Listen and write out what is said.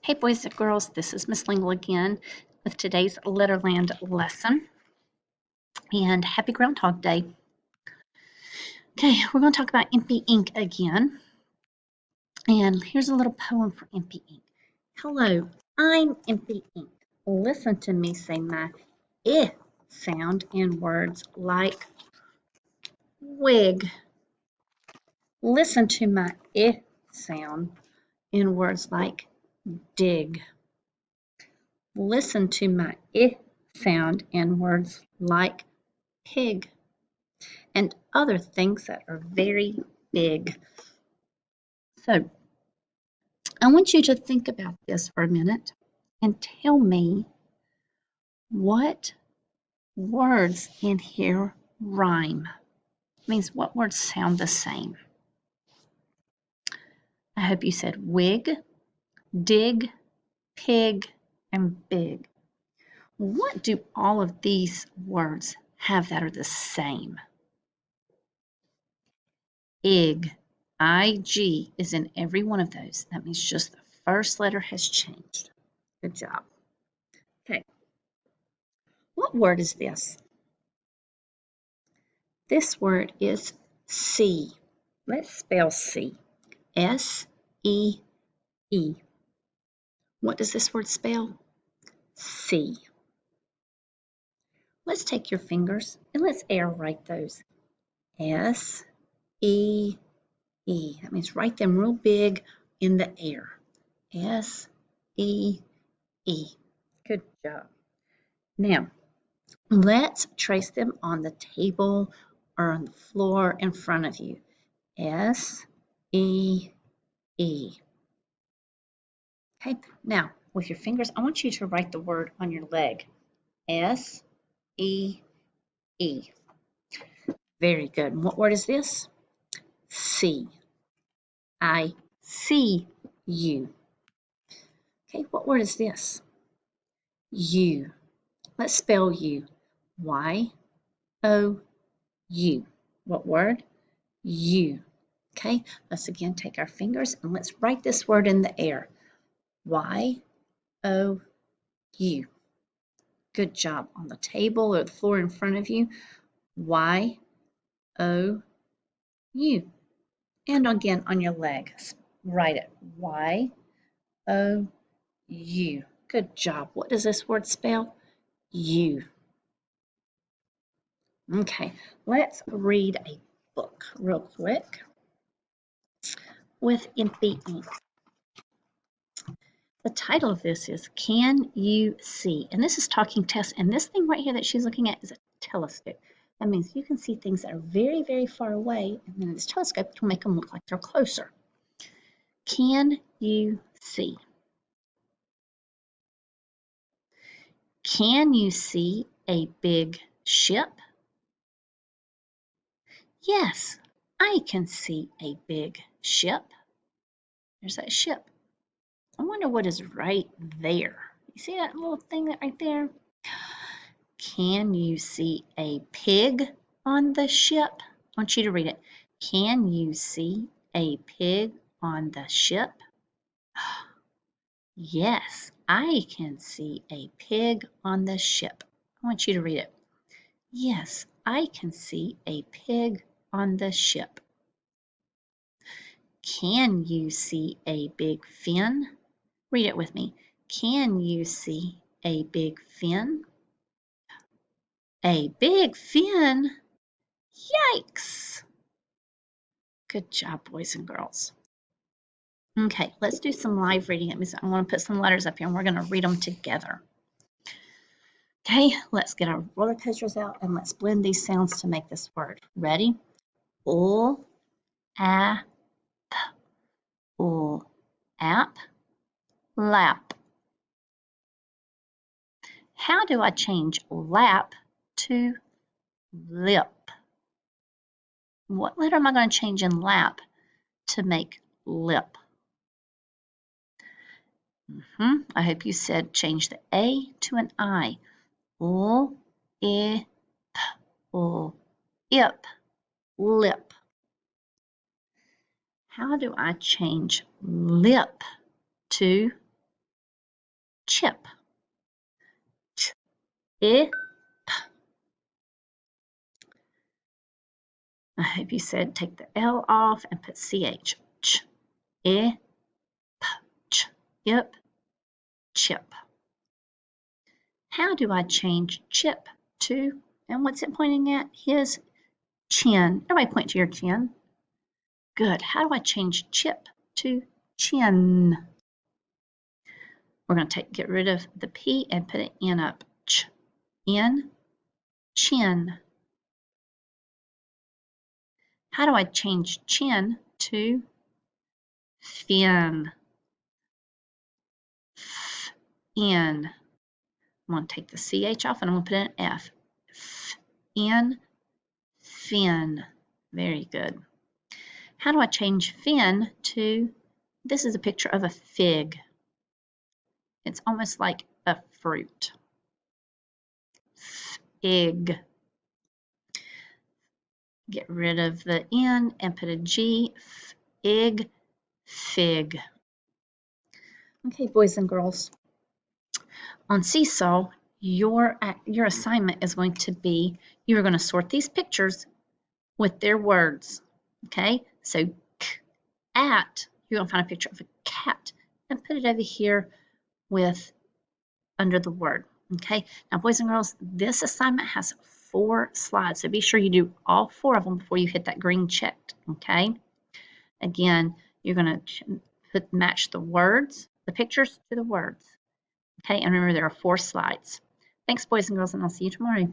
Hey boys and girls, this is Miss Lingle again with today's Letterland lesson, and happy Groundhog Day. Okay, we're going to talk about Impy Ink again, and here's a little poem for Impy Ink. Hello, I'm Impy Ink. Listen to me say my I sound in words like wig. Listen to my I sound in words like dig. Listen to my I sound in words like pig and other things that are very big. So I want you to think about this for a minute and tell me what words in here rhyme. It means what words sound the same. I hope you said wig, dig, pig, and big. What do all of these words have that are the same? Ig. IG is in every one of those. That means just the first letter has changed. Good job. Okay. What word is this? This word is see. Let's spell see. S-E-E. What does this word spell? See. Let's take your fingers and let's air write those. S-E-E. That means write them real big in the air. S-E-E. Good job. Now, let's trace them on the table or on the floor in front of you. S-E-E. Okay, now with your fingers, I want you to write the word on your leg. S-E-E. Very good. And what word is this? See. I see you. Okay, what word is this? You. Let's spell you. Y-O-U. What word? You. Okay, let's again take our fingers and let's write this word in the air. Y-O-U. Good job. On the table or the floor in front of you. Y-O-U. And again on your leg. Write it. Y-O-U. Good job. What does this word spell? You. Okay, let's read a book real quick with Impy Ink. The title of this is Can You See? And this is Talking Tess. And this thing right here that she's looking at is a telescope. That means you can see things that are very, very far away. And then this telescope will make them look like they're closer. Can you see? Can you see a big ship? Yes, I can see a big ship. There's that ship. I wonder what is right there. You see that little thing right there? Can you see a pig on the ship? I want you to read it. Can you see a pig on the ship? Yes, I can see a pig on the ship. I want you to read it. Yes, I can see a pig on the ship. Can you see a big fin? Read it with me. Can you see a big fin? A big fin? Yikes! Good job, boys and girls. Okay, let's do some live reading. That means I'm going to put some letters up here and we're going to read them together. Okay, let's get our roller coasters out and let's blend these sounds to make this word. Ready? Ul, a, p. Ul, ap, lap. How do I change lap to lip? What letter am I going to change in lap to make lip? I hope you said change the A to an I. Ul, I, p, ul, ip, lip. How do I change lip to chip. Ch, I, p. I hope you said take the L off and put CH. Ch, I, p, ch, yep, chip. How do I change chip to, and what's it pointing at? His chin. Everybody point to your chin. Good. How do I change chip to chin? We're going to get rid of the P and put an N up. Ch, N, chin. How do I change chin to fin? F, N. I'm going to take the CH off and I'm going to put an F. F, N, fin. Very good. How do I change fin to, this is a picture of a fig. It's almost like a fruit. Fig. Get rid of the N and put a G. Fig, fig. Okay, boys and girls. On Seesaw, your assignment is going to be, you're going to sort these pictures with their words. Okay, so cat, you're going to find a picture of a cat and put it over here with under the word. Okay, now boys and girls, this assignment has 4 slides, so be sure you do all 4 of them before you hit that green check. Okay, again, you're going to match the words, the pictures to the words. Okay, and remember there are 4 slides. Thanks, boys and girls, and I'll see you tomorrow.